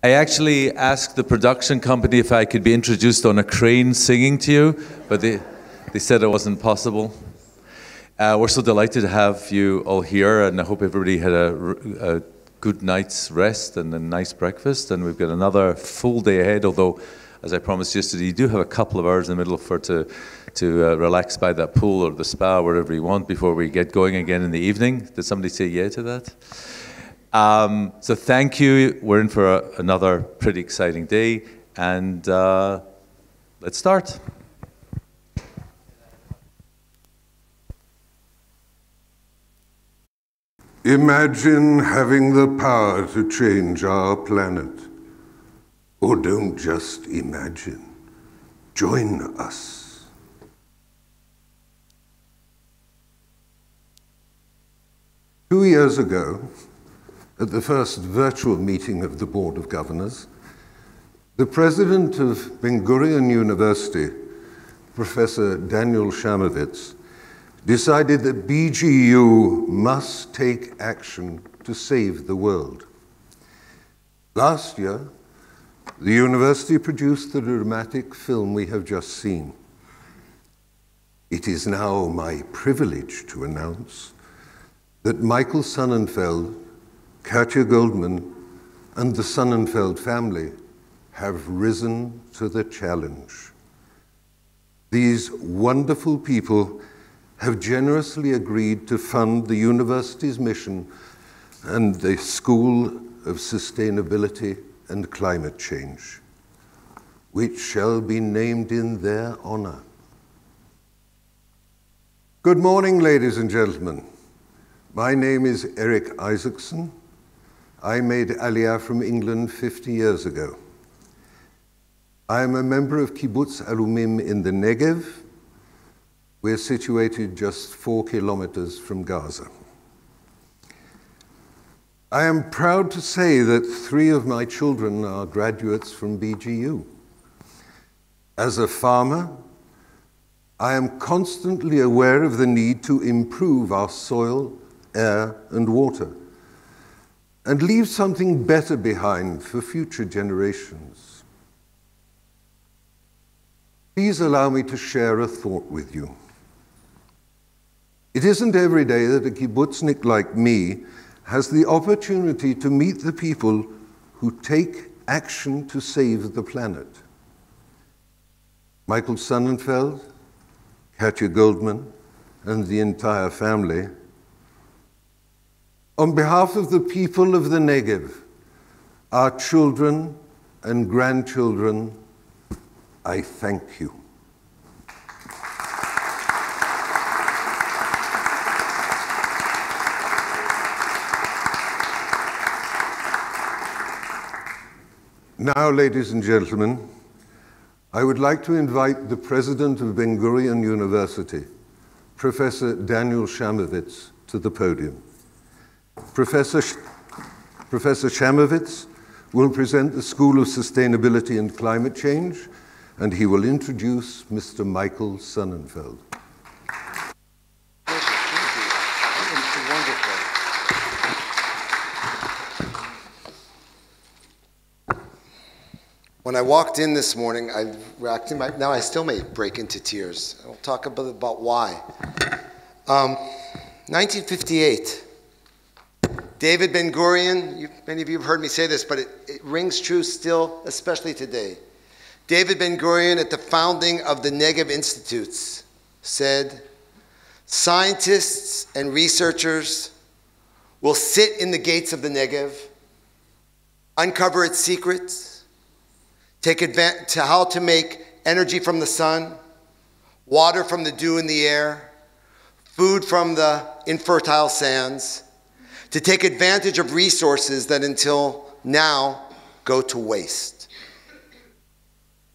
I actually asked the production company if I could be introduced on a crane singing to you, but they said it wasn't possible. We're so delighted to have you all here, and I hope everybody had a good night's rest and a nice breakfast, and we've got another full day ahead, although, as I promised yesterday, you do have a couple of hours in the middle to relax by that pool or the spa, wherever you want, before we get going again in the evening. Did somebody say yeah to that? So thank you. We're in for another pretty exciting day, and let's start. Imagine having the power to change our planet. Or don't just imagine. Join us. Two years ago, at the first virtual meeting of the Board of Governors, the president of Ben-Gurion University, Professor Daniel Shamovitz, decided that BGU must take action to save the world. Last year, the university produced the dramatic film we have just seen. It is now my privilege to announce that Michael Sonnenfeldt, Katja Goldman, and the Sonnenfeldt family have risen to the challenge. These wonderful people have generously agreed to fund the university's mission and the School of Sustainability and Climate Change, which shall be named in their honor. Good morning, ladies and gentlemen. My name is Eric Isaacson. I made Aliyah from England 50 years ago. I am a member of Kibbutz Alumim in the Negev. We're situated just 4 kilometers from Gaza. I am proud to say that 3 of my children are graduates from BGU. As a farmer, I am constantly aware of the need to improve our soil, air, and water, and leave something better behind for future generations. Please allow me to share a thought with you. It isn't every day that a kibbutznik like me has the opportunity to meet the people who take action to save the planet. Michael Sonnenfeldt, Katja Goldman, and the entire family. On behalf of the people of the Negev, our children and grandchildren, I thank you. Now, ladies and gentlemen, I would like to invite the president of Ben-Gurion University, Professor Daniel Shamovitz, to the podium. Professor Shamovitz will present the School of Sustainability and Climate Change, and he will introduce Mr. Michael Sonnenfeldt. When I walked in this morning, now I still may break into tears. I'll talk a bit about why. 1958, David Ben-Gurion, many of you have heard me say this, but it rings true still, especially today. David Ben-Gurion, at the founding of the Negev Institutes, said, scientists and researchers will sit in the gates of the Negev, uncover its secrets, take advantage to how to make energy from the sun, water from the dew in the air, food from the infertile sands, to take advantage of resources that until now go to waste.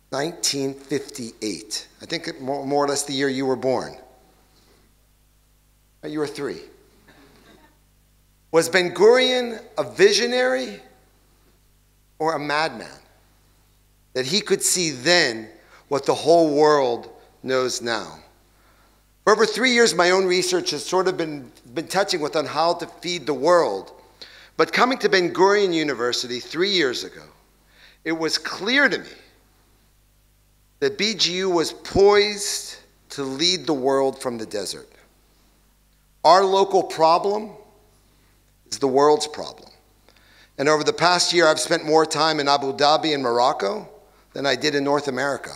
1958. I think more or less the year you were born. You were 3. Was Ben-Gurion a visionary or a madman? That he could see then what the whole world knows now. For over 3 years, my own research has sort of been touching on how to feed the world. But coming to Ben-Gurion University 3 years ago it was clear to me that BGU was poised to lead the world from the desert. Our local problem is the world's problem. And over the past year, I've spent more time in Abu Dhabi and Morocco than I did in North America.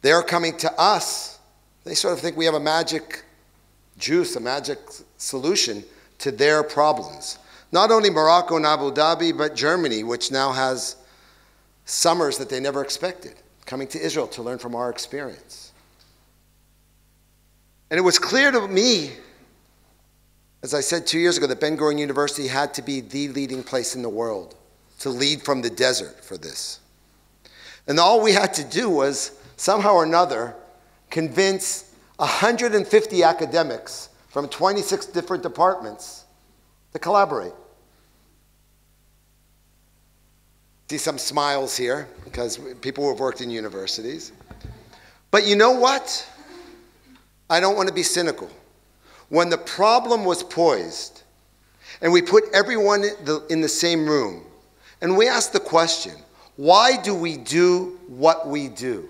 They're coming to us. They sort of think we have a magic juice, a magic solution to their problems. Not only Morocco and Abu Dhabi, but Germany, which now has summers that they never expected, coming to Israel to learn from our experience. And it was clear to me, as I said 2 years ago, that Ben-Gurion University had to be the leading place in the world to lead from the desert for this. And all we had to do was, somehow or another, convince 150 academics from 26 different departments to collaborate. See some smiles here, because people who have worked in universities. But you know what? I don't want to be cynical. When the problem was poised, and we put everyone in the same room, and we asked the question, why do we do what we do?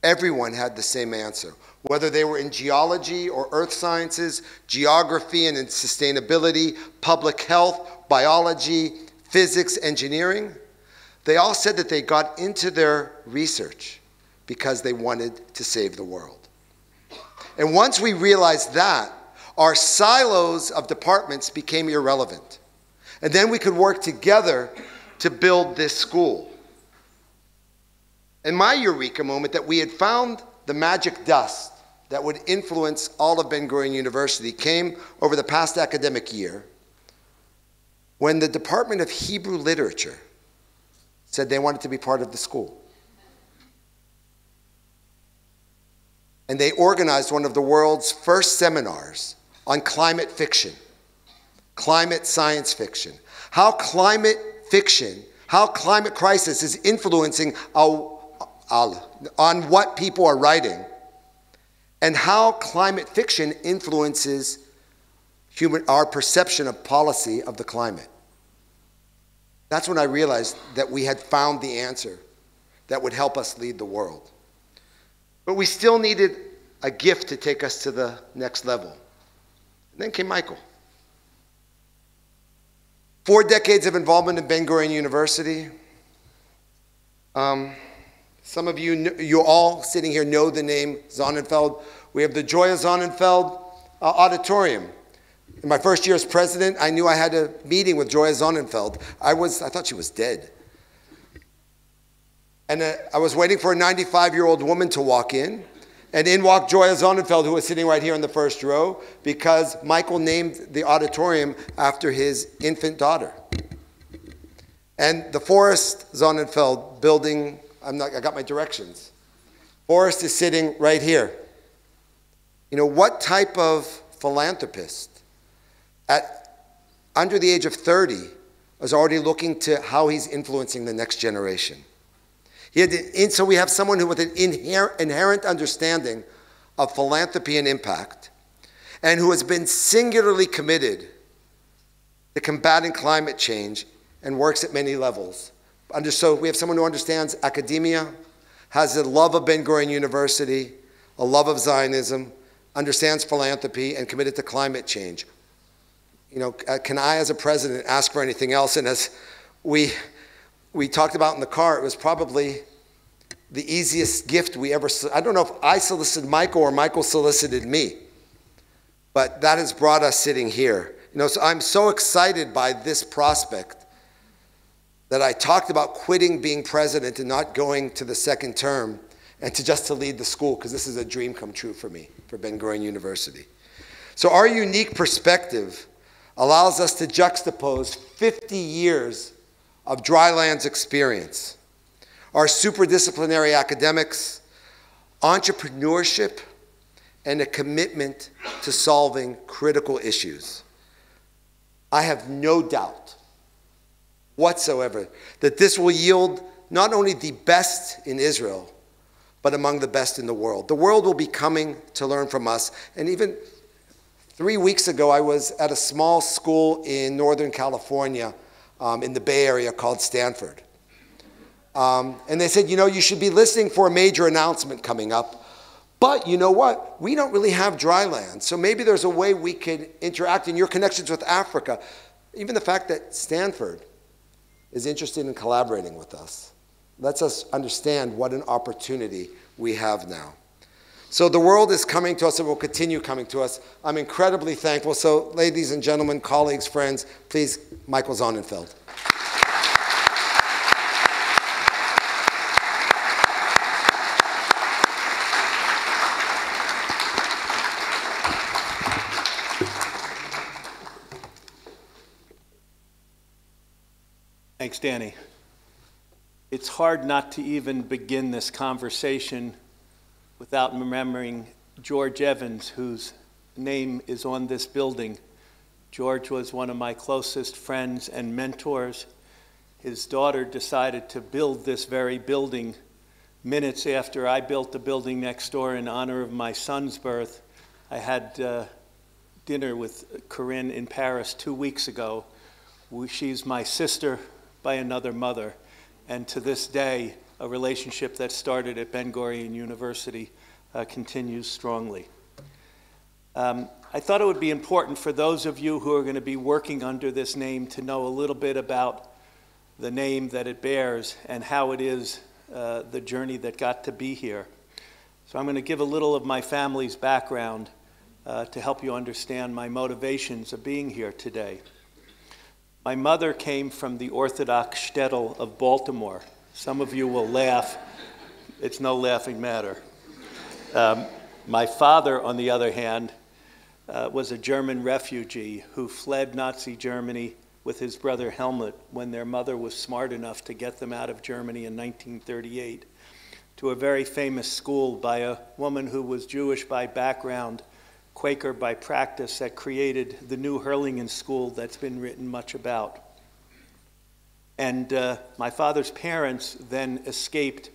Everyone had the same answer. Whether they were in geology or earth sciences, geography and in sustainability, public health, biology, physics, engineering, they all said that they got into their research because they wanted to save the world. And once we realized that, our silos of departments became irrelevant. And then we could work together to build this school. And my eureka moment, that we had found the magic dust that would influence all of Ben-Gurion University, came over the past academic year when the Department of Hebrew Literature said they wanted to be part of the school. And they organized one of the world's first seminars on climate fiction, climate science fiction, how climate crisis is influencing on what people are writing, and how climate fiction influences our perception of policy of the climate. That's when I realized that we had found the answer that would help us lead the world. But we still needed a gift to take us to the next level. And then came Michael. 4 decades of involvement in Ben-Gurion University. Some of you all sitting here know the name Sonnenfeldt. We have the Joya Sonnenfeldt Auditorium. In my first year as president, I knew I had a meeting with Joya Sonnenfeldt. I thought she was dead. And I was waiting for a 95-year-old woman to walk in. And in walked Joya Sonnenfeldt, who was sitting right here in the first row, because Michael named the auditorium after his infant daughter. And the Forrest Sonnenfeldt building, I got my directions. Forrest is sitting right here. You know, what type of philanthropist under the age of 30 is already looking to how he's influencing the next generation? So we have someone who with an inherent understanding of philanthropy and impact, and who has been singularly committed to combating climate change and works at many levels. So we have someone who understands academia, has a love of Ben-Gurion University, a love of Zionism, understands philanthropy, and committed to climate change. You know, can I, as a president, ask for anything else? And as we talked about in the car, it was probably the easiest gift we ever, I don't know if I solicited Michael or Michael solicited me, but that has brought us sitting here. You know, so I'm so excited by this prospect that I talked about quitting being president and not going to the second term and just to lead the school, because this is a dream come true for me, for Ben-Gurion University. So our unique perspective allows us to juxtapose 50 years of drylands experience, our superdisciplinary academics, entrepreneurship, and a commitment to solving critical issues. I have no doubt whatsoever that this will yield not only the best in Israel, but among the best in the world. The world will be coming to learn from us. And even 3 weeks ago, I was at a small school in Northern California, in the Bay Area called Stanford. And they said, you should be listening for a major announcement coming up. But you know what? We don't really have dry land. So maybe there's a way we could interact in your connections with Africa. Even the fact that Stanford is interested in collaborating with us lets us understand what an opportunity we have now. So the world is coming to us and will continue coming to us. I'm incredibly thankful. So ladies and gentlemen, colleagues, friends, please, Michael Sonnenfeldt. Thanks, Danny. It's hard not to even begin this conversation without remembering George Evans, whose name is on this building. George was one of my closest friends and mentors. His daughter decided to build this very building minutes after I built the building next door in honor of my son's birth. I had dinner with Corinne in Paris 2 weeks ago. She's my sister by another mother, and to this day, a relationship that started at Ben-Gurion University continues strongly. I thought it would be important for those of you who are going to be working under this name to know a little bit about the name that it bears and how it is the journey that got to be here. So I'm going to give a little of my family's background to help you understand my motivations of being here today. My mother came from the Orthodox shtetl of Baltimore. Some of you will laugh. It's no laughing matter. My father, on the other hand, was a German refugee who fled Nazi Germany with his brother Helmut when their mother was smart enough to get them out of Germany in 1938 to a very famous school by a woman who was Jewish by background, Quaker by practice, that created the new Hurlingen School that's been written much about. And my father's parents then escaped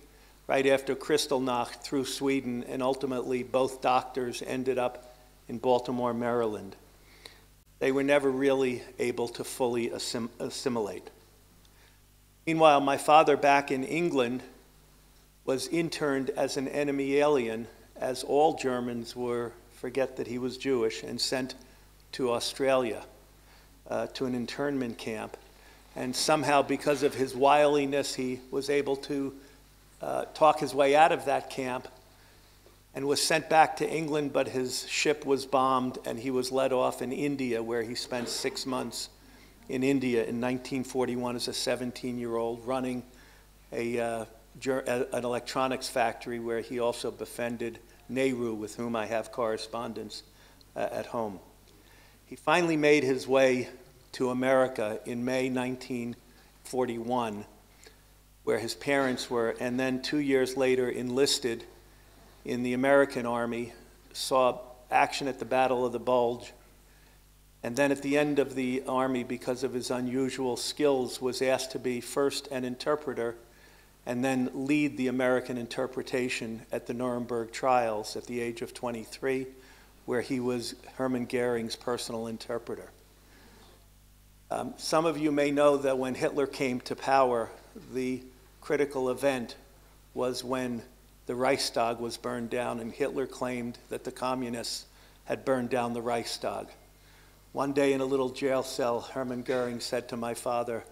right after Kristallnacht through Sweden, and ultimately both doctors ended up in Baltimore, Maryland. They were never really able to fully assimilate. Meanwhile, my father back in England was interned as an enemy alien, as all Germans were. Forget that he was Jewish, and sent to Australia to an internment camp. And somehow, because of his wiliness, he was able to talk his way out of that camp and was sent back to England, but his ship was bombed and he was let off in India, where he spent 6 months in India in 1941 as a 17-year-old running an electronics factory, where he also befriended Nehru, with whom I have correspondence at home. He finally made his way to America in May 1941, where his parents were, and then 2 years later enlisted in the American Army, saw action at the Battle of the Bulge, and then at the end of the Army, because of his unusual skills, was asked to be first an interpreter and then lead the American interpretation at the Nuremberg trials at the age of 23, where he was Hermann Goering's personal interpreter. Some of you may know that when Hitler came to power, the critical event was when the Reichstag was burned down, and Hitler claimed that the communists had burned down the Reichstag. One day in a little jail cell, Hermann Goering said to my father,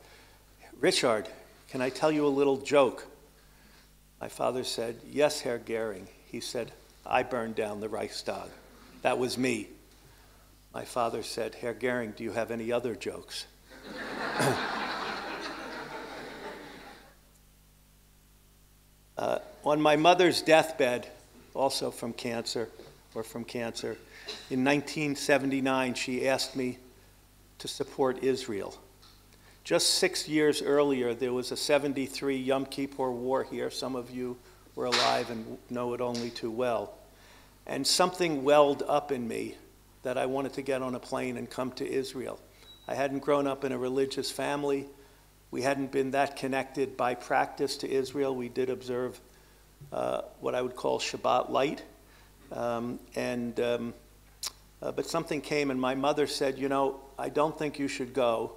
"Richard, can I tell you a little joke?" My father said, "Yes, Herr Goering." He said, "I burned down the Reichstag. That was me." My father said, "Herr Goering, do you have any other jokes?" On my mother's deathbed, also from cancer, in 1979, she asked me to support Israel. Just 6 years earlier, there was a 73 Yom Kippur war here. Some of you were alive and know it only too well. And something welled up in me that I wanted to get on a plane and come to Israel. I hadn't grown up in a religious family. We hadn't been that connected by practice to Israel. We did observe what I would call Shabbat light. But something came, and my mother said, "You know, I don't think you should go.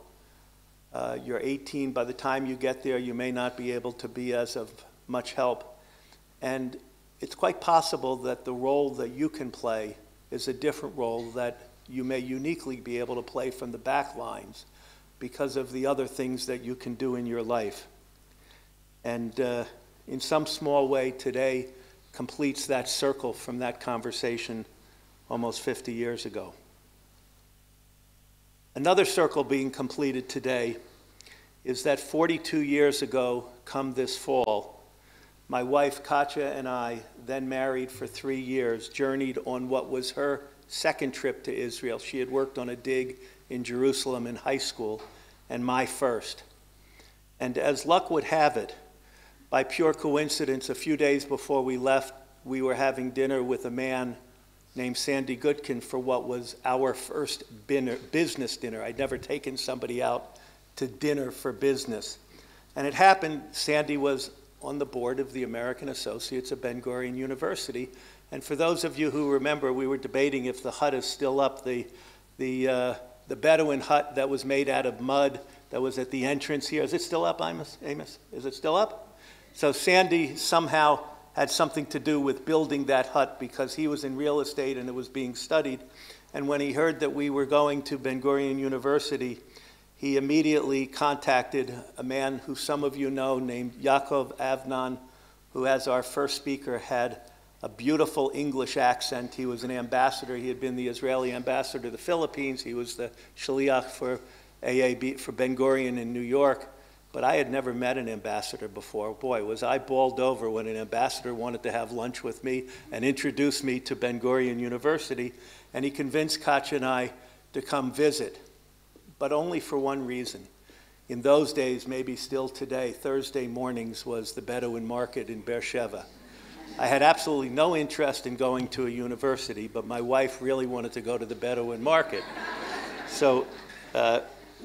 You're 18. By the time you get there, you may not be able to be as of much help. And it's quite possible that the role that you can play is a different role that you may uniquely be able to play from the back lines because of the other things that you can do in your life. And in some small way, today completes that circle from that conversation almost 50 years ago. Another circle being completed today is that 42 years ago, come this fall, my wife Katja and I, then married for 3 years, journeyed on what was her second trip to Israel. She had worked on a dig in Jerusalem in high school, and my first. And as luck would have it, by pure coincidence, a few days before we left, we were having dinner with a man named Sandy Goodkin for what was our first business dinner. I'd never taken somebody out to dinner for business. And it happened, Sandy was on the board of the American Associates of Ben-Gurion University. And for those of you who remember, we were debating if the hut is still up, the Bedouin hut that was made out of mud that was at the entrance here. Is it still up, Amos? Is it still up? So Sandy somehow had something to do with building that hut because he was in real estate and it was being studied. And when he heard that we were going to Ben-Gurion University, he immediately contacted a man who some of you know named Yaakov Avnon, who, as our first speaker, had a beautiful English accent. He was an ambassador. He had been the Israeli ambassador to the Philippines. He was the shliach for AAB, for Ben-Gurion in New York. But I had never met an ambassador before. Boy, was I bowled over when an ambassador wanted to have lunch with me and introduce me to Ben-Gurion University. And he convinced Katja and I to come visit, but only for one reason. In those days, maybe still today, Thursday mornings was the Bedouin market in Beersheba. I had absolutely no interest in going to a university, but my wife really wanted to go to the Bedouin market. So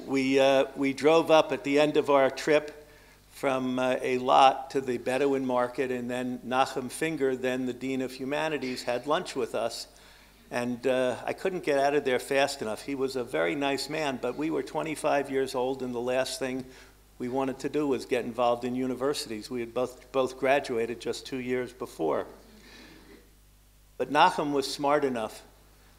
we drove up at the end of our trip from a lot to the Bedouin market, and then Nachum Finger, then the Dean of Humanities, had lunch with us. And I couldn't get out of there fast enough. He was a very nice man, but we were 25 years old, and the last thing we wanted to do was get involved in universities. We had both graduated just 2 years before. But Nachum was smart enough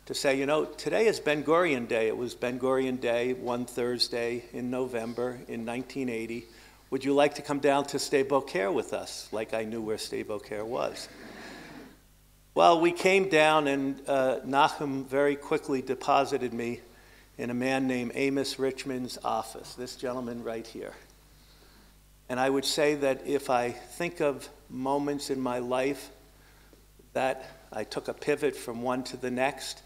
to say, you know, today is Ben-Gurion Day. It was Ben-Gurion Day one Thursday in November in 1980. Would you like to come down to Sde-Boker with us? Like I knew where Sde-Boker was. Well, we came down, and Nachum very quickly deposited me in a man named Amos Richmond's office, this gentleman right here. And I would say that if I think of moments in my life that I took a pivot from one to the next,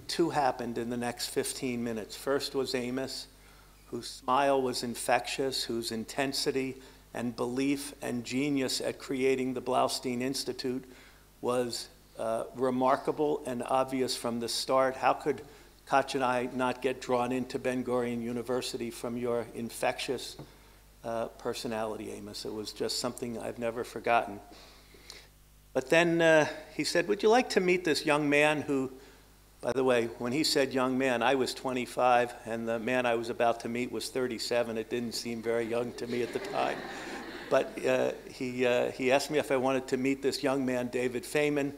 two happened in the next 15 minutes. First was Amos, whose smile was infectious, whose intensity and belief and genius at creating the Blaustein Institute was remarkable and obvious from the start. How could Katja and I not get drawn into Ben-Gurion University from your infectious personality, Amos? It was just something I've never forgotten. But then he said, would you like to meet this young man who, by the way, when he said young man, I was 25, and the man I was about to meet was 37. It didn't seem very young to me at the time. But he asked me if I wanted to meet this young man, David Feynman,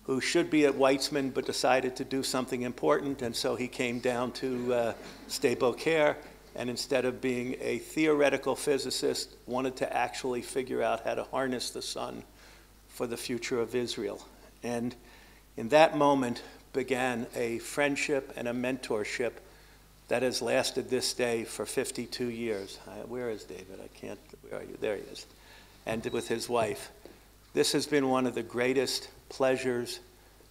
who should be at Weitzman but decided to do something important, and so he came down to Sde-Boker, and instead of being a theoretical physicist, wanted to actually figure out how to harness the sun for the future of Israel. And in that moment began a friendship and a mentorship that has lasted this day for 52 years. Where is David? Where are you? There he is. And with his wife. This has been one of the greatest pleasures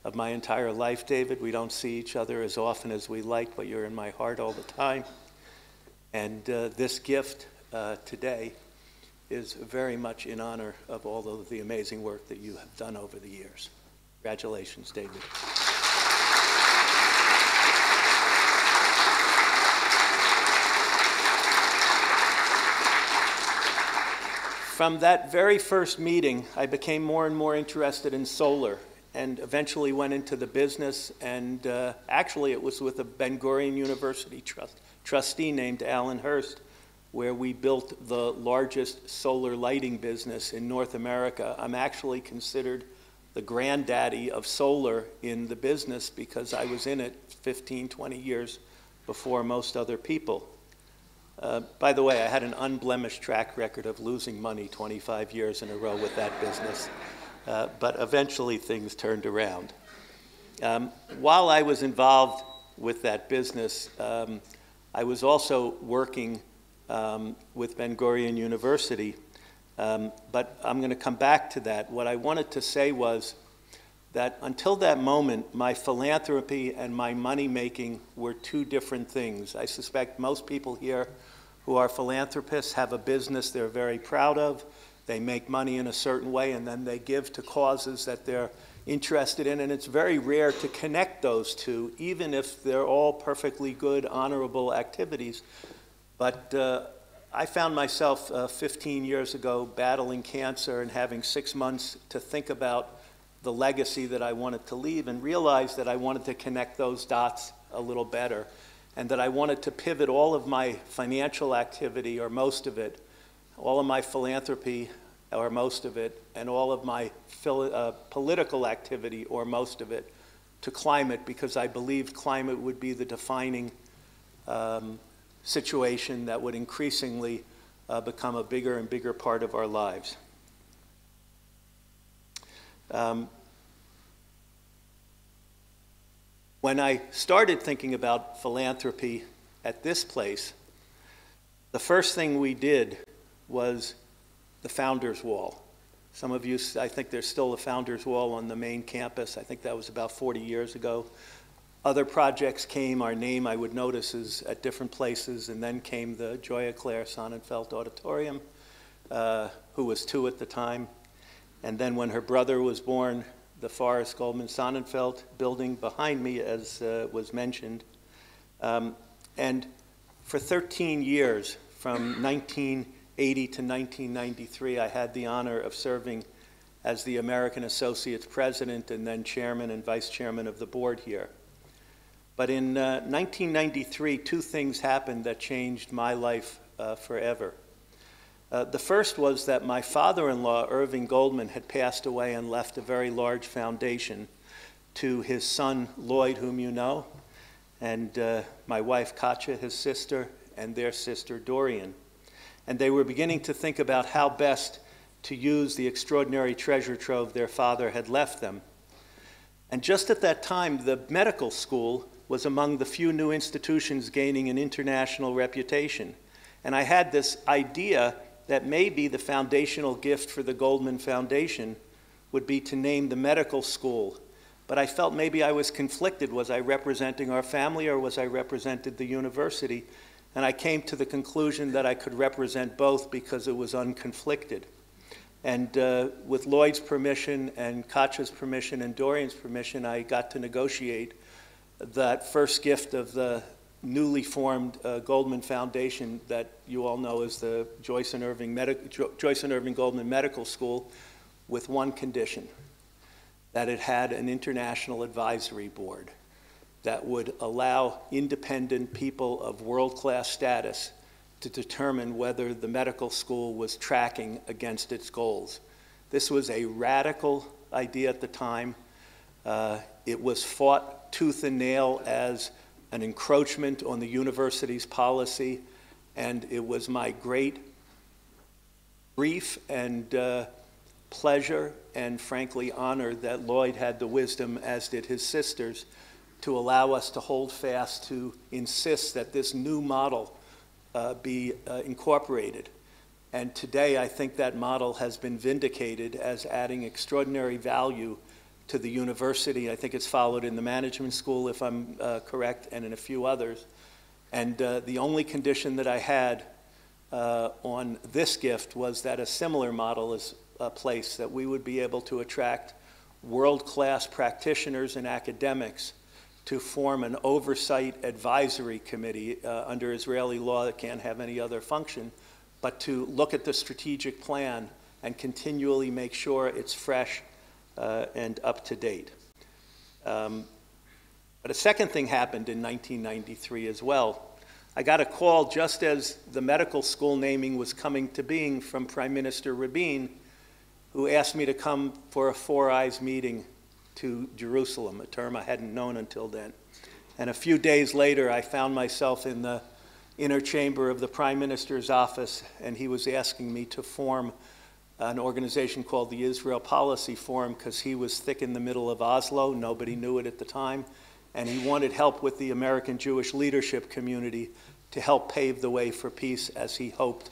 of my entire life, David. We don't see each other as often as we like, but you're in my heart all the time. And this gift today is very much in honor of all of the amazing work that you have done over the years. Congratulations, David. From that very first meeting, I became more and more interested in solar and eventually went into the business. And actually, it was with a Ben-Gurion University trustee named Alan Hurst where we built the largest solar lighting business in North America. I'm actually considered the granddaddy of solar in the business because I was in it 15, 20 years before most other people. By the way, I had an unblemished track record of losing money 25 years in a row with that business, but eventually things turned around. While I was involved with that business, I was also working with Ben-Gurion University, but I'm going to come back to that. What I wanted to say was that until that moment, my philanthropy and my money-making were two different things. I suspect most people here who are philanthropists have a business they're very proud of. They make money in a certain way, and then they give to causes that they're interested in, and it's very rare to connect those two, even if they're all perfectly good, honorable activities. But I found myself 15 years ago battling cancer and having 6 months to think about the legacy that I wanted to leave, and realized that I wanted to connect those dots a little better, and that I wanted to pivot all of my financial activity, or most of it, all of my philanthropy, or most of it, and all of my political activity, or most of it, to climate, because I believed climate would be the defining situation that would increasingly become a bigger and bigger part of our lives. When I started thinking about philanthropy at this place, the first thing we did was the Founders Wall. Some of you, I think there's still a Founders Wall on the main campus. I think that was about 40 years ago. Other projects came, our name I would notice is at different places, and then came the Joya Claire Sonnenfeldt Auditorium, who was 2 at the time. And then when her brother was born, the Forrest Goldman Sonnenfeldt building behind me, as was mentioned. And for 13 years, from 1980 to 1993, I had the honor of serving as the American Associates President and then Chairman and Vice Chairman of the board here. But in 1993, 2 things happened that changed my life forever. The first was that my father-in-law, Irving Goldman, had passed away and left a very large foundation to his son, Lloyd, whom you know, and my wife, Katja, his sister, and their sister, Dorian. And they were beginning to think about how best to use the extraordinary treasure trove their father had left them. And just at that time, the medical school was among the few new institutions gaining an international reputation. And I had this idea that maybe the foundational gift for the Goldman Foundation would be to name the medical school. But I felt maybe I was conflicted. Was I representing our family, or was I representing the university? And I came to the conclusion that I could represent both because it was unconflicted. And with Lloyd's permission and Katja's permission and Dorian's permission, I got to negotiate that first gift of the newly formed Goldman Foundation that you all know is the Joyce and Irving Goldman Medical School, with one condition: that it had an international advisory board that would allow independent people of world-class status to determine whether the medical school was tracking against its goals. This was a radical idea at the time. It was fought tooth and nail as an encroachment on the university's policy, and it was my great grief and pleasure and frankly honor that Lloyd had the wisdom, as did his sisters, to allow us to hold fast, to insist that this new model be incorporated. And today I think that model has been vindicated as adding extraordinary value to the university. I think it's followed in the management school, if I'm correct, and in a few others. And the only condition that I had on this gift was that a similar model is placed, that we would be able to attract world-class practitioners and academics to form an oversight advisory committee under Israeli law that can't have any other function, but to look at the strategic plan and continually make sure it's fresh and up to date. But a second thing happened in 1993 as well. I got a call just as the medical school naming was coming to being from Prime Minister Rabin, who asked me to come for a Four Eyes meeting to Jerusalem, a term I hadn't known until then. And a few days later, I found myself in the inner chamber of the Prime Minister's office, and he was asking me to form an organization called the Israel Policy Forum, because he was thick in the middle of Oslo. Nobody knew it at the time. And he wanted help with the American Jewish leadership community to help pave the way for peace as he hoped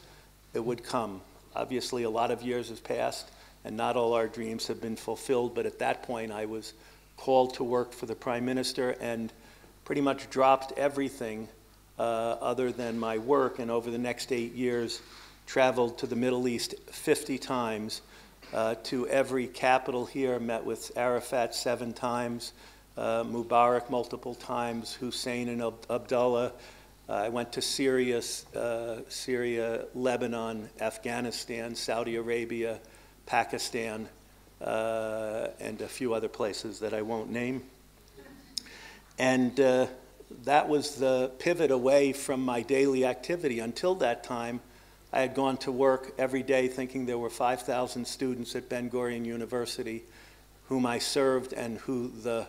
it would come. Obviously, a lot of years has passed, and not all our dreams have been fulfilled, but at that point, I was called to work for the Prime Minister and pretty much dropped everything other than my work, and over the next 8 years, traveled to the Middle East 50 times, to every capital here, met with Arafat 7 times, Mubarak multiple times, Hussein and Abdullah. I went to Syria, Lebanon, Afghanistan, Saudi Arabia, Pakistan, and a few other places that I won't name. And that was the pivot away from my daily activity. Until that time, I had gone to work every day thinking there were 5,000 students at Ben-Gurion University whom I served and who the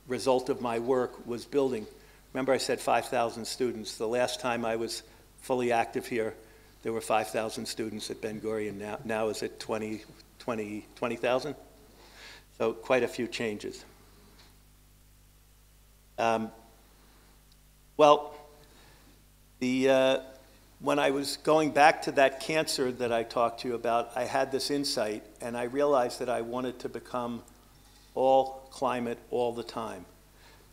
result of my work was building. Remember, I said 5,000 students. The last time I was fully active here, there were 5,000 students at Ben-Gurion. Now is it 20,000? So quite a few changes. When I was going back to that cancer that I talked to you about, I had this insight, and I realized that I wanted to become all climate all the time,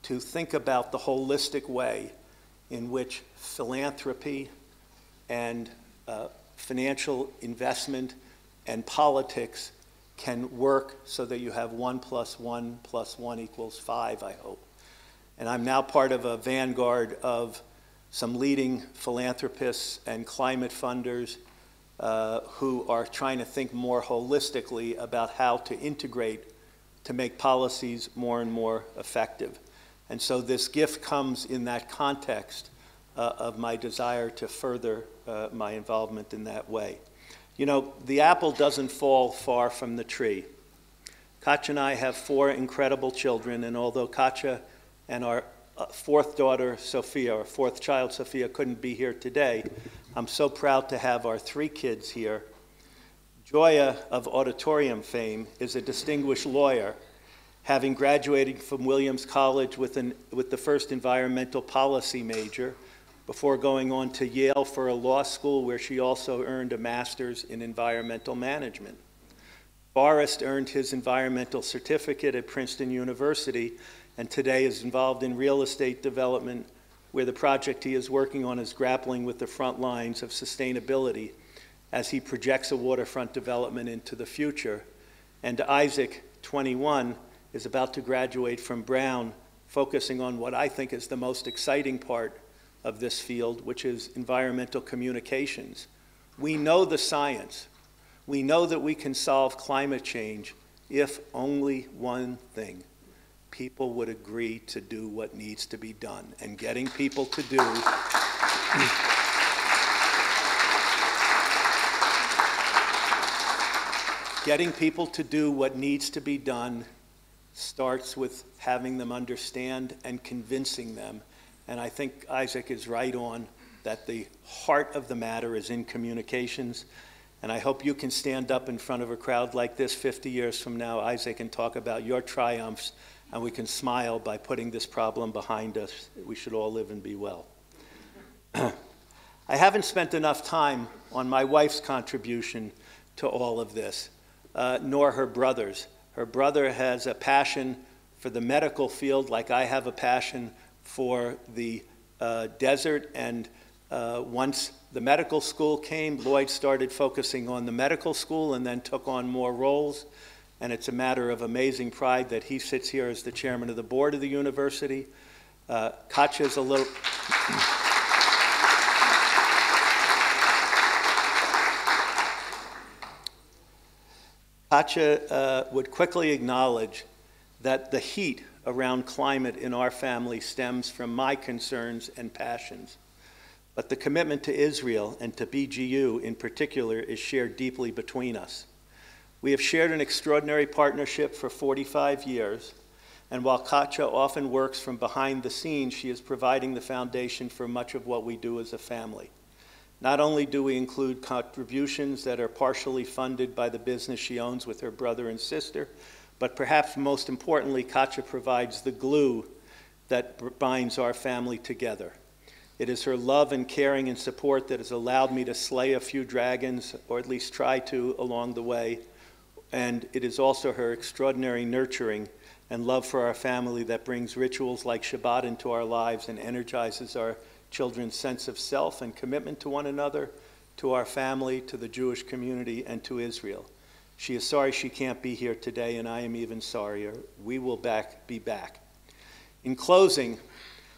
to think about the holistic way in which philanthropy and financial investment and politics can work so that you have 1 + 1 + 1 = 5, I hope. And I'm now part of a vanguard of some leading philanthropists and climate funders who are trying to think more holistically about how to integrate to make policies more and more effective. And so this gift comes in that context of my desire to further my involvement in that way. You know, the apple doesn't fall far from the tree. Katja and I have 4 incredible children, and although Katja and our 4th daughter, Sophia, our 4th child, Sophia, couldn't be here today, I'm so proud to have our 3 kids here. Joya, of auditorium fame, is a distinguished lawyer, having graduated from Williams College with the first environmental policy major, before going on to Yale for a law school where she also earned a master's in environmental management. Forrest earned his environmental certificate at Princeton University, and today is involved in real estate development, where the project he is working on is grappling with the front lines of sustainability as he projects a waterfront development into the future. And Isaac, 21, is about to graduate from Brown, focusing on what I think is the most exciting part of this field, which is environmental communications. We know the science. We know that we can solve climate change if only one thing: people would agree to do what needs to be done. And getting people to do what needs to be done starts with having them understand and convincing them. And I think Isaac is right on that the heart of the matter is in communications. And I hope you can stand up in front of a crowd like this 50 years from now, Isaac, and talk about your triumphs, and we can smile by putting this problem behind us. We should all live and be well. I haven't spent enough time on my wife's contribution to all of this, nor her brother's. Her brother has a passion for the medical field, like I have a passion for the desert. And once the medical school came, Lloyd started focusing on the medical school and then took on more roles. And it's a matter of amazing pride that he sits here as the chairman of the board of the university. Katja's a little... Katja would quickly acknowledge that the heat around climate in our family stems from my concerns and passions. But the commitment to Israel and to BGU in particular is shared deeply between us. We have shared an extraordinary partnership for 45 years, and while Katja often works from behind the scenes, she is providing the foundation for much of what we do as a family. Not only do we include contributions that are partially funded by the business she owns with her brother and sister, but perhaps most importantly, Katja provides the glue that binds our family together. It is her love and caring and support that has allowed me to slay a few dragons, or at least try to along the way. And it is also her extraordinary nurturing and love for our family that brings rituals like Shabbat into our lives and energizes our children's sense of self and commitment to one another, to our family, to the Jewish community, and to Israel. She is sorry she can't be here today, and I am even sorrier. We will be back. In closing,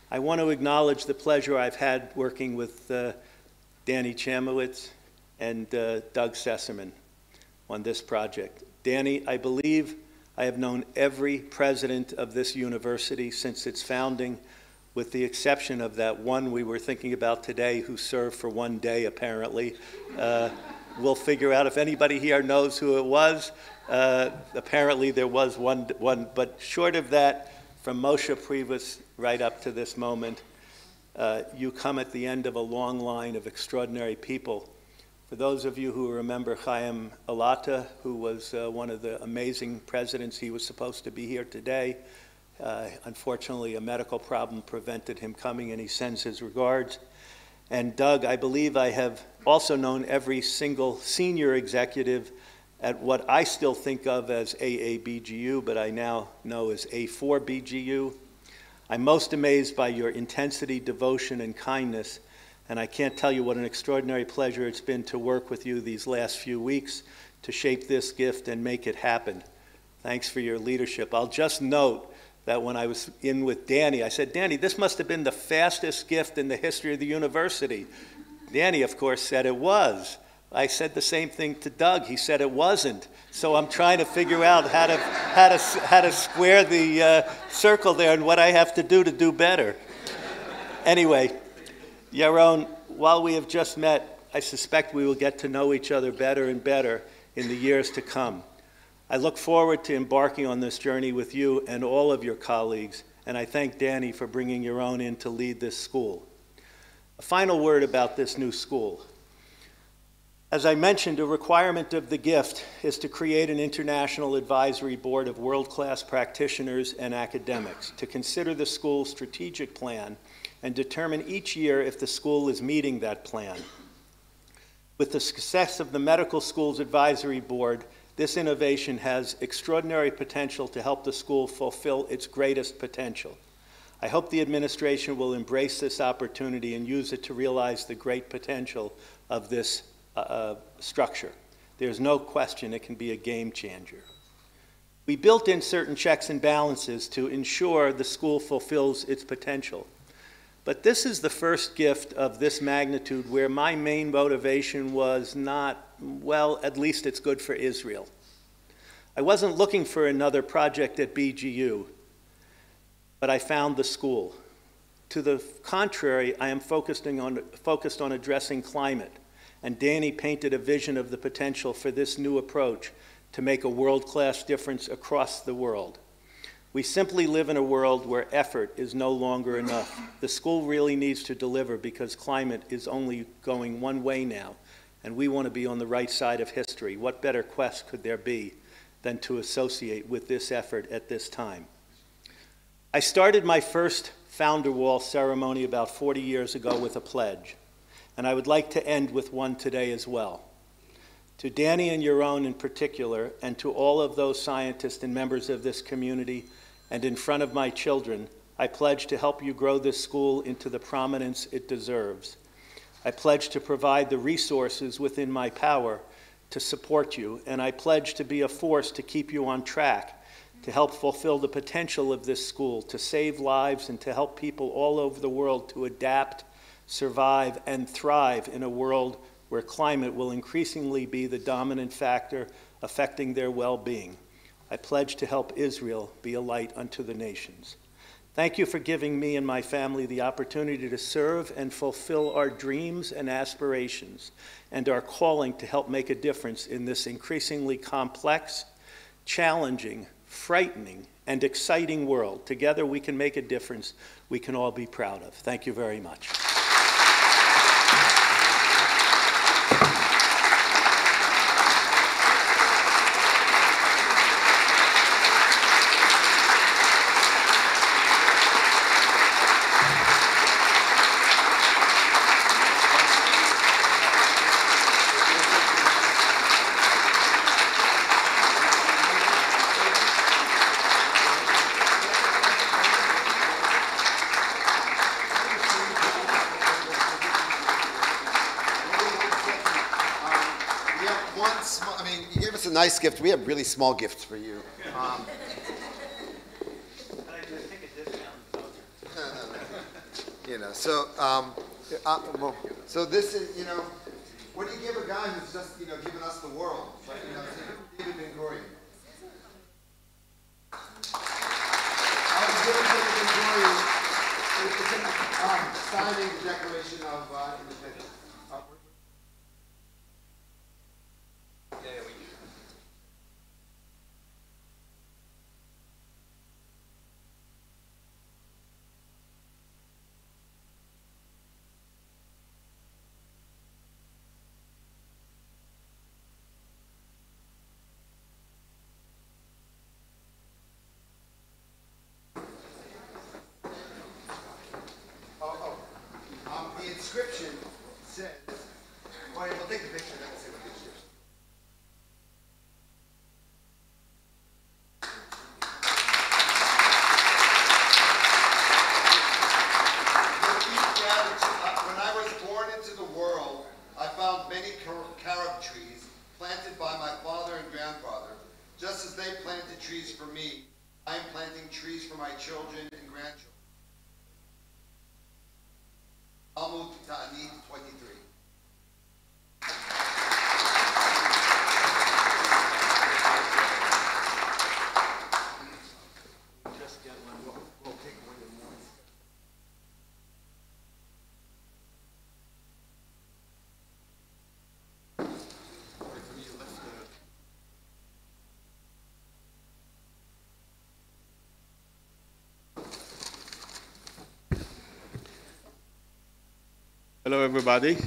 I want to acknowledge the pleasure I've had working with Danny Chamowitz and Doug Sesserman on this project. Danny, I believe I have known every president of this university since its founding, with the exception of that one we were thinking about today who served for one day, apparently. We'll figure out if anybody here knows who it was. Apparently there was one, but short of that, from Moshe Previs right up to this moment, you come at the end of a long line of extraordinary people. For those of you who remember Chaim Alata, who was one of the amazing presidents, he was supposed to be here today. Unfortunately, a medical problem prevented him coming, and he sends his regards. And Doug, I believe I have also known every single senior executive at what I still think of as AABGU, but I now know as A4BGU. I'm most amazed by your intensity, devotion, and kindness, and I can't tell you what an extraordinary pleasure it's been to work with you these last few weeks to shape this gift and make it happen. Thanks for your leadership. I'll just note that when I was in with Danny, I said, Danny, this must have been the fastest gift in the history of the university. Danny, of course, said it was. I said the same thing to Doug. He said it wasn't. So I'm trying to figure out how to square the circle there and what I have to do better. Anyway, Yaron, while we have just met, I suspect we will get to know each other better and better in the years to come. I look forward to embarking on this journey with you and all of your colleagues, and I thank Danny for bringing Yaron in to lead this school. A final word about this new school. As I mentioned, a requirement of the gift is to create an international advisory board of world-class practitioners and academics to consider the school's strategic plan and determine each year if the school is meeting that plan. With the success of the medical school's advisory board, this innovation has extraordinary potential to help the school fulfill its greatest potential. I hope the administration will embrace this opportunity and use it to realize the great potential of this structure. There's no question it can be a game changer. We built in certain checks and balances to ensure the school fulfills its potential. But this is the first gift of this magnitude where my main motivation was not, well, at least it's good for Israel. I wasn't looking for another project at BGU, but I found the school. To the contrary, I am focused on addressing climate, and Danny painted a vision of the potential for this new approach to make a world-class difference across the world. We simply live in a world where effort is no longer enough. The school really needs to deliver because climate is only going one way now, and we want to be on the right side of history. What better quest could there be than to associate with this effort at this time? I started my first Founder Wall ceremony about 40 years ago with a pledge, and I would like to end with one today as well. To Danny and Yaron in particular, and to all of those scientists and members of this community, and in front of my children, I pledge to help you grow this school into the prominence it deserves. I pledge to provide the resources within my power to support you, and I pledge to be a force to keep you on track, to help fulfill the potential of this school, to save lives and to help people all over the world to adapt, survive, and thrive in a world where climate will increasingly be the dominant factor affecting their well-being. I pledge to help Israel be a light unto the nations. Thank you for giving me and my family the opportunity to serve and fulfill our dreams and aspirations and our calling to help make a difference in this increasingly complex, challenging, frightening, and exciting world. Together we can make a difference we can all be proud of. Thank you very much. Nice gift. We have really small gifts for you. You know, so well, so this is, you know, what do you give a guy who's just, you know, given us the world? Like, you know, David Ben-Gurion. I was given David Ben-Gurion signing the Declaration of Independence. The inscription says, well, we'll take the picture and then we'll see what the inscription says. When I was born into the world, I found many carob trees planted by my father and grandfather. Just as they planted trees for me, I am planting trees for my children and grandchildren. I'll move to Ta'anit 23. Just get one. We'll take one in one. Hello, everybody.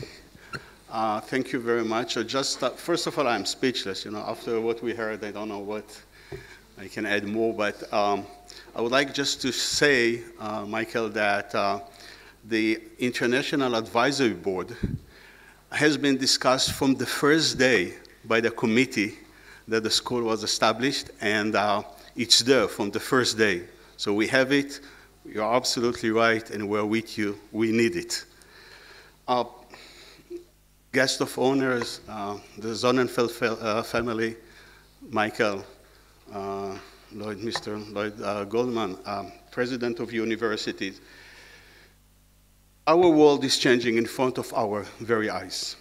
Thank you very much. First of all, I'm speechless. You know, after what we heard, I don't know what I can add more, but I would like just to say, Michael, that the International Advisory Board has been discussed from the first day by the committee that the school was established, and it's there from the first day. So we have it. You're absolutely right, and we're with you. We need it. Guest of honors, the Sonnenfeldt family, Michael, Lloyd, Mr. Lloyd Goldman, president of universities. Our world is changing in front of our very eyes.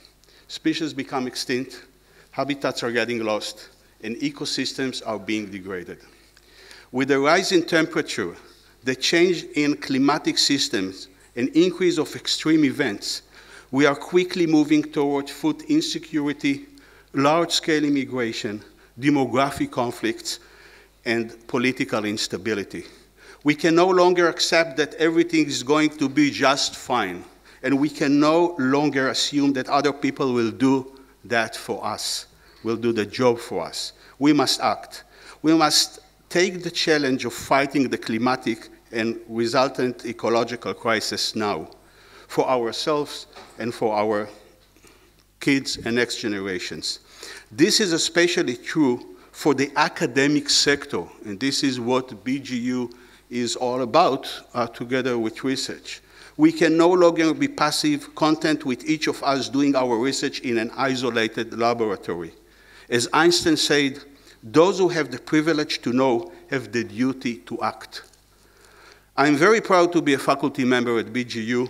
Species become extinct, habitats are getting lost, and ecosystems are being degraded. With the rise in temperature, the change in climatic systems, and increase of extreme events, we are quickly moving toward food insecurity, large-scale immigration, demographic conflicts, and political instability. We can no longer accept that everything is going to be just fine, and we can no longer assume that other people will do that for us, will do the job for us. We must act. We must take the challenge of fighting the climatic and resultant ecological crisis now, for ourselves and for our kids and next generations. This is especially true for the academic sector, and this is what BGU is all about, together with research. We can no longer be passive, content with each of us doing our research in an isolated laboratory. As Einstein said, those who have the privilege to know have the duty to act. I'm very proud to be a faculty member at BGU.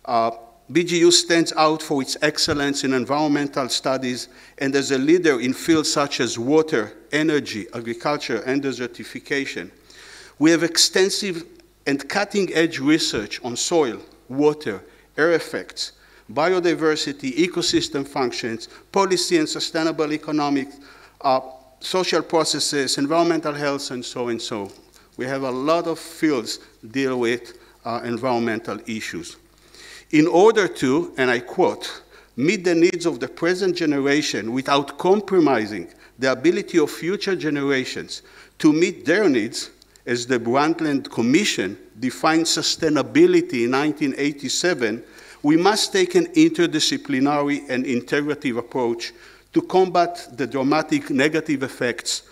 BGU stands out for its excellence in environmental studies and as a leader in fields such as water, energy, agriculture, and desertification. We have extensive and cutting-edge research on soil, water, air effects, biodiversity, ecosystem functions, policy and sustainable economics, social processes, environmental health, and so and so. We have a lot of fields deal with environmental issues. In order to, and I quote, meet the needs of the present generation without compromising the ability of future generations to meet their needs, as the Brundtland Commission defined sustainability in 1987, we must take an interdisciplinary and integrative approach to combat the dramatic negative effects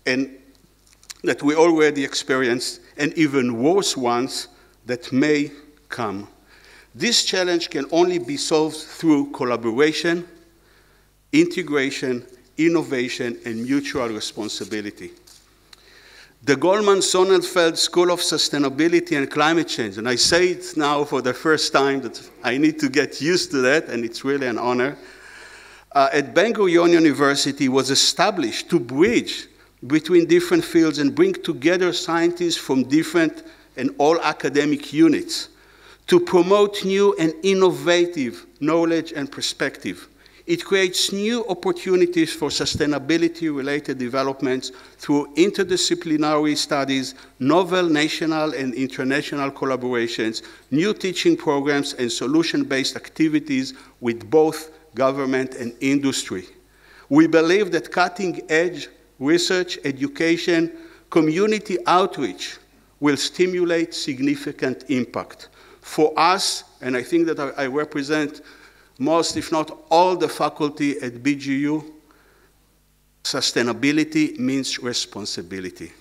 that we already experienced, and even worse ones that may come. This challenge can only be solved through collaboration, integration, innovation, and mutual responsibility. The Goldman Sonnenfeldt School of Sustainability and Climate Change, and I say it now for the first time that I need to get used to that, and it's really an honor, at Ben-Gurion University was established to bridge between different fields and bring together scientists from different and all academic units to promote new and innovative knowledge and perspective. It creates new opportunities for sustainability-related developments through interdisciplinary studies, novel national and international collaborations, new teaching programs, and solution-based activities with both government and industry. We believe that cutting-edge research, education, community outreach will stimulate significant impact. For us, and I think that I represent most, if not all, the faculty at BGU, sustainability means responsibility.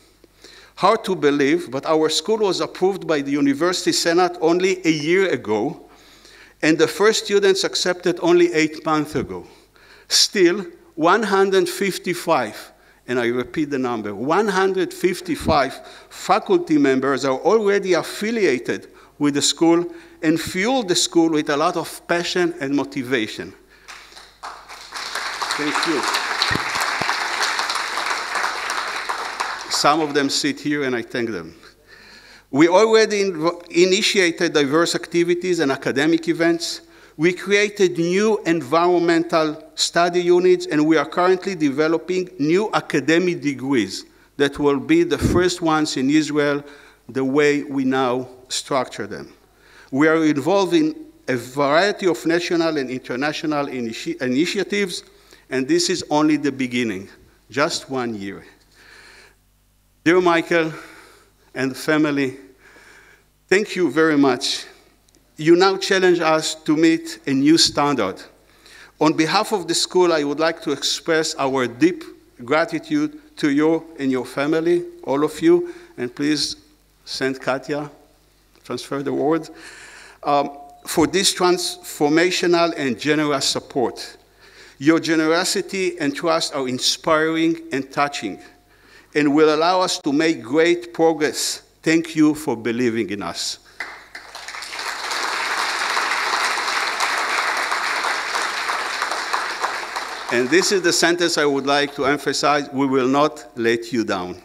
Hard to believe, but our school was approved by the University Senate only a year ago, and the first students accepted only 8 months ago. Still, 155, and I repeat the number, 155 faculty members are already affiliated with the school and fuel the school with a lot of passion and motivation. Thank you. Some of them sit here and I thank them. We already initiated diverse activities and academic events. We created new environmental study units, and we are currently developing new academic degrees that will be the first ones in Israel the way we now structure them. We are involved in a variety of national and international initiatives, and this is only the beginning, just 1 year. Dear Michael and family, thank you very much. You now challenge us to meet a new standard. On behalf of the school, I would like to express our deep gratitude to you and your family, all of you, and please send Katya, transfer the word, for this transformational and generous support. Your generosity and trust are inspiring and touching, and will allow us to make great progress. Thank you for believing in us. And this is the sentence I would like to emphasize: we will not let you down.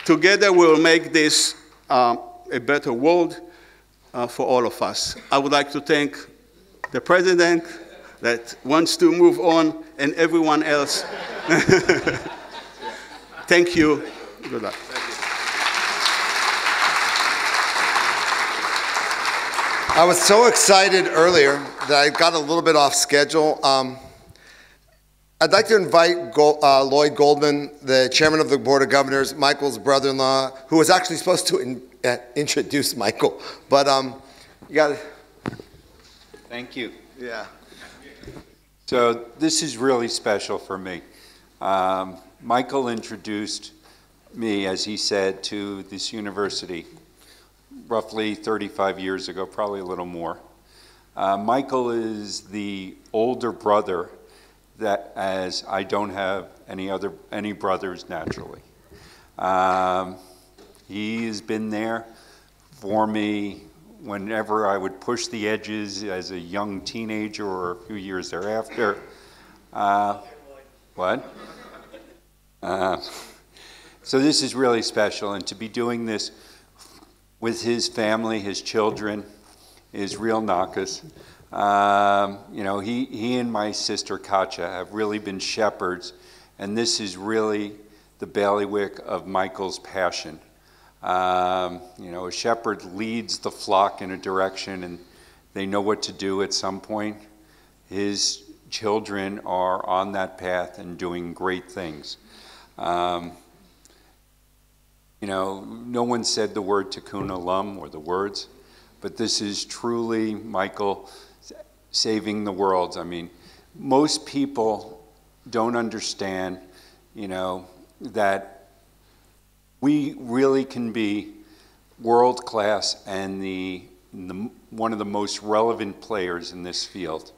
Together we will make this a better world for all of us. I would like to thank the president that wants to move on, and everyone else. Thank you. Good luck. I was so excited earlier that I got a little bit off schedule. I'd like to invite Lloyd Goldman, the chairman of the Board of Governors, Michael's brother-in-law, who was actually supposed to introduce Michael, but you got it. Thank you. Yeah. So this is really special for me. Michael introduced me, as he said, to this university roughly 35 years ago, probably a little more. Michael is the older brother that, as I don't have any brothers naturally. He has been there for me whenever I would push the edges as a young teenager or a few years thereafter. What? So this is really special, and to be doing this with his family, his children, is real nakas. You know, he and my sister Katja have really been shepherds, and this is really the bailiwick of Michael's passion. You know, a shepherd leads the flock in a direction, and they know what to do at some point. His children are on that path and doing great things. You know, no one said the word tikkun olam or the words, but this is truly Michael saving the world. I mean, most people don't understand, you know, that we really can be world class and one of the most relevant players in this field.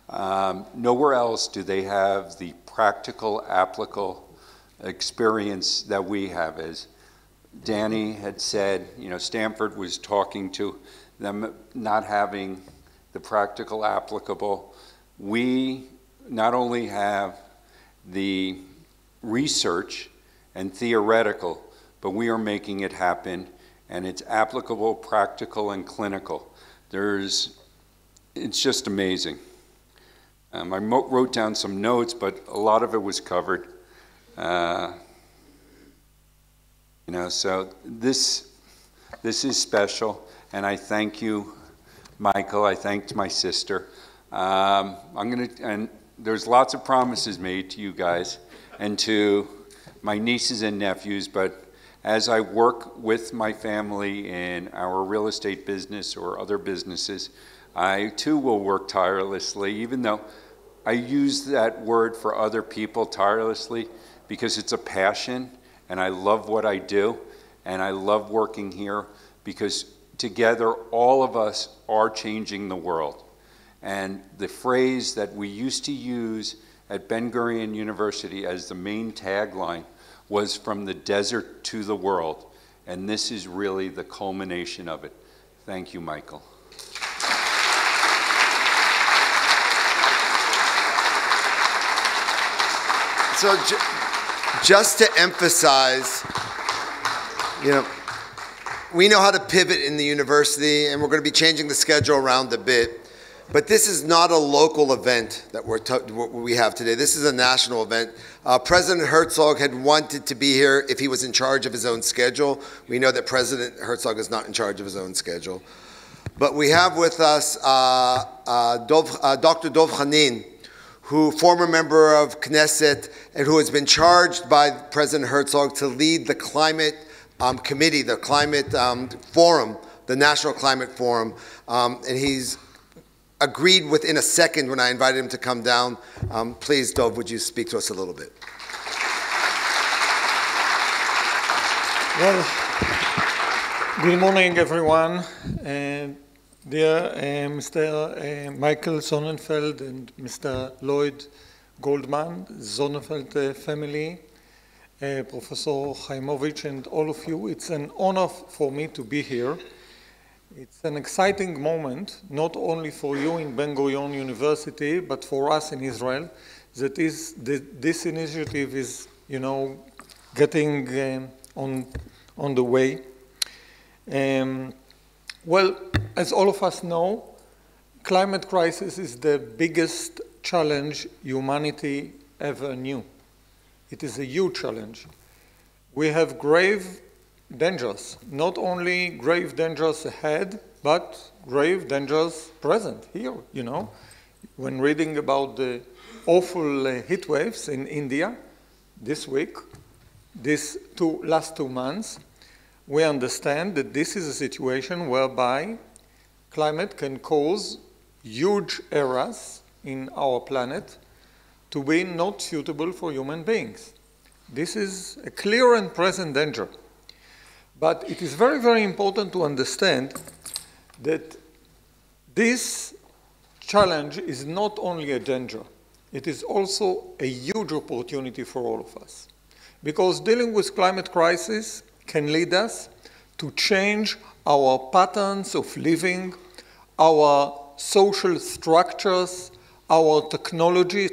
Nowhere else do they have the practical, applicable experience that we have. As Danny had said, you know, Stanford was talking to them not having the practical, applicable. We not only have the research and theoretical, but we are making it happen, and it's applicable, practical, and clinical. It's just amazing. I wrote down some notes, but a lot of it was covered. You know, so this is special, and I thank you, Michael. I thanked my sister. And there's lots of promises made to you guys and to my nieces and nephews, but as I work with my family in our real estate business or other businesses, I too will work tirelessly, even though I use that word for other people tirelessly because it's a passion, and I love what I do, and I love working here because together all of us are changing the world. And the phrase that we used to use at Ben-Gurion University as the main tagline was "from the desert to the world," and this is really the culmination of it. Thank you, Michael. So just to emphasize, you know, we know how to pivot in the university, and we're going to be changing the schedule around a bit. But this is not a local event that we have today. This is a national event. President Herzog had wanted to be here if he was in charge of his own schedule. We know that President Herzog is not in charge of his own schedule. But we have with us Dr. Dov Hanin, who former member of Knesset and who has been charged by President Herzog to lead the climate committee, the climate forum, the National Climate Forum, and he's agreed within a second when I invited him to come down. Please, Dov, would you speak to us a little bit? Well, good morning, everyone. Dear Mr. Michael Sonnenfeldt and Mr. Lloyd Goldman, Sonnenfeldt family, Professor Chaimovich, and all of you, it's an honor for me to be here. It's an exciting moment, not only for you in Ben-Gurion University, but for us in Israel, that this initiative is, you know, getting on the way. Well, as all of us know, climate crisis is the biggest challenge humanity ever knew. It is a huge challenge. We have grave dangers, not only grave dangers ahead, but grave dangers present here, you know. When reading about the awful heat waves in India this week, these last 2 months, we understand that this is a situation whereby climate can cause huge errors in our planet to be not suitable for human beings. This is a clear and present danger. But it is very, very important to understand that this challenge is not only a danger, it is also a huge opportunity for all of us. Because dealing with climate crisis can lead us to change our patterns of living, our social structures, our technology,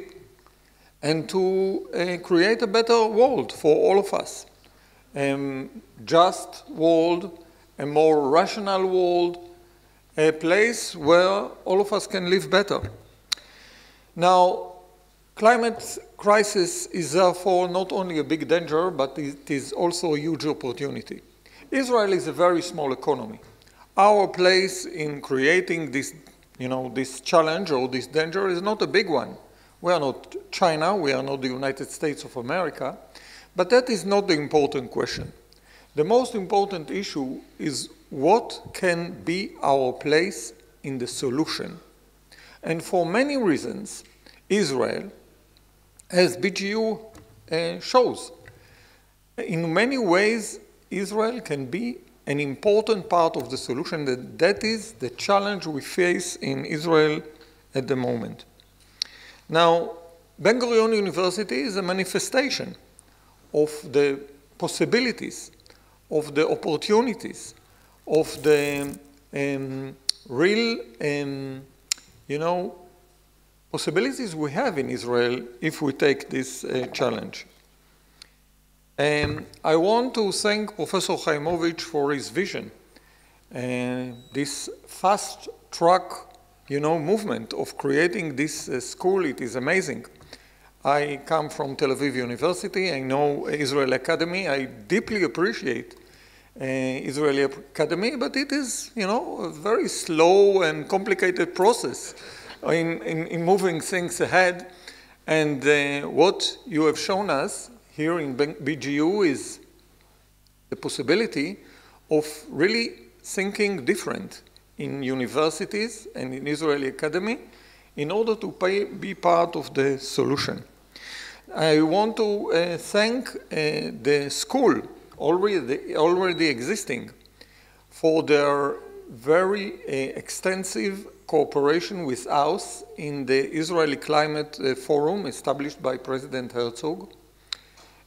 and to create a better world for all of us. Just world a more rational world, a place where all of us can live better. Now, climate crisis is therefore not only a big danger, but it is also a huge opportunity. Israel is a very small economy. Our place in creating this, this challenge or this danger is not a big one. We are not China, we are not the United States of America, but that is not the important question. The most important issue is what can be our place in the solution. And for many reasons, Israel, as BGU shows, in many ways, Israel can be an important part of the solution. That is the challenge we face in Israel at the moment. Now, Ben-Gurion University is a manifestation of the possibilities, of the opportunities, of the real, possibilities we have in Israel if we take this challenge. I want to thank Professor Chaimovich for his vision. This fast-track, movement of creating this school, it is amazing. I come from Tel Aviv University. I know Israel Academy. I deeply appreciate Israeli Academy, but it is, a very slow and complicated process in moving things ahead. And what you have shown us here in BGU is the possibility of really thinking different in universities and in Israeli Academy in order to be part of the solution. I want to thank the school already existing for their very extensive cooperation with us in the Israeli Climate Forum established by President Herzog.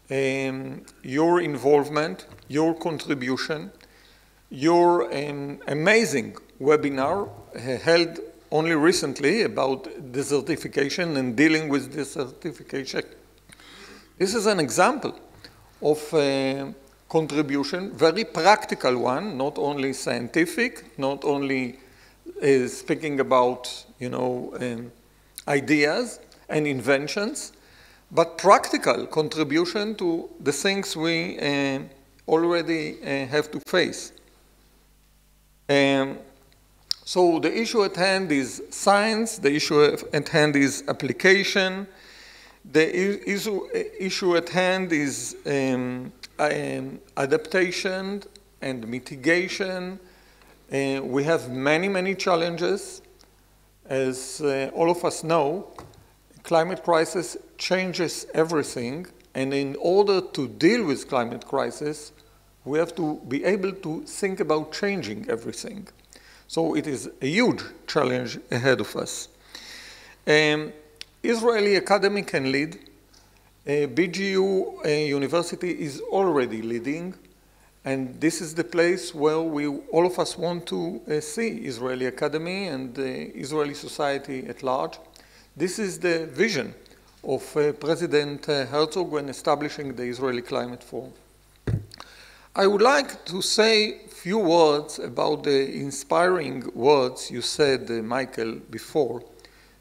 Your involvement, your contribution, your amazing webinar held only recently about desertification and dealing with desertification. This is an example of contribution, very practical one, not only scientific, not only speaking about, ideas and inventions, but practical contribution to the things we already have to face. So the issue at hand is science, the issue at hand is application, the issue at hand is adaptation and mitigation. We have many, many challenges. As all of us know, climate crisis changes everything, and in order to deal with climate crisis, we have to be able to think about changing everything. So it is a huge challenge ahead of us. Israeli Academy can lead. BGU University is already leading, and this is the place where all of us want to see Israeli Academy and the Israeli society at large. This is the vision of President Herzog when establishing the Israeli Climate Forum. I would like to say a few words about the inspiring words you said, Michael, before.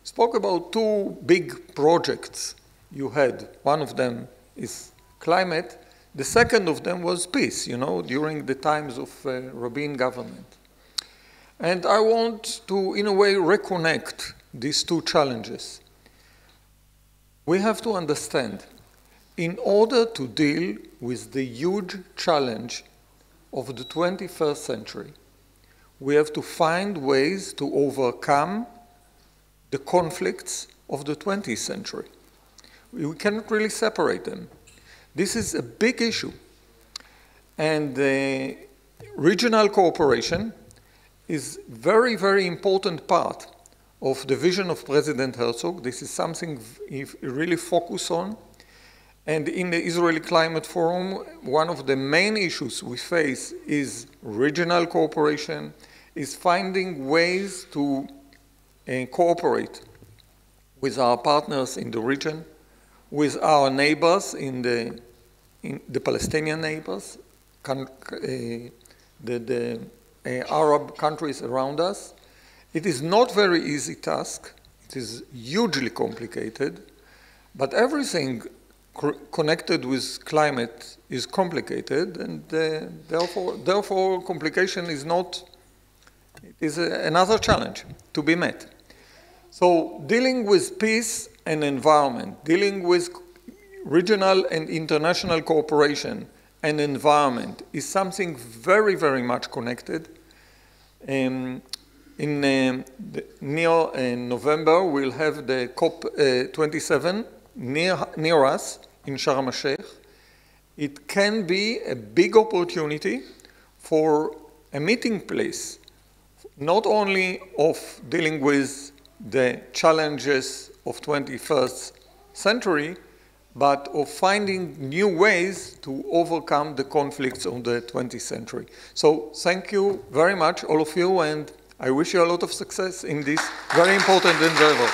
Spoke about two big projects you had. One of them is climate. The second of them was peace, during the times of Rabin government. And I want to, in a way, reconnect these two challenges. We have to understand, in order to deal with the huge challenge of the 21st century, we have to find ways to overcome the conflicts of the 20th century. We cannot really separate them. This is a big issue. And regional cooperation is very, very important part of the vision of President Herzog. This is something he really focused on. And in the Israeli Climate Forum, one of the main issues we face is regional cooperation, is finding ways to cooperate with our partners in the region, with our neighbors the Palestinian neighbors, the Arab countries around us. It is not very easy task. It is hugely complicated, but everything connected with climate is complicated, and therefore complication is not, it is another challenge to be met. So dealing with peace and environment, dealing with regional and international cooperation and environment is something very, very much connected. In November, we'll have the COP27 near us in Sharm el-Sheikh. It can be a big opportunity for a meeting place, not only of dealing with the challenges of 21st century, but of finding new ways to overcome the conflicts of the 20th century. So thank you very much, all of you, and I wish you a lot of success in this very important endeavor.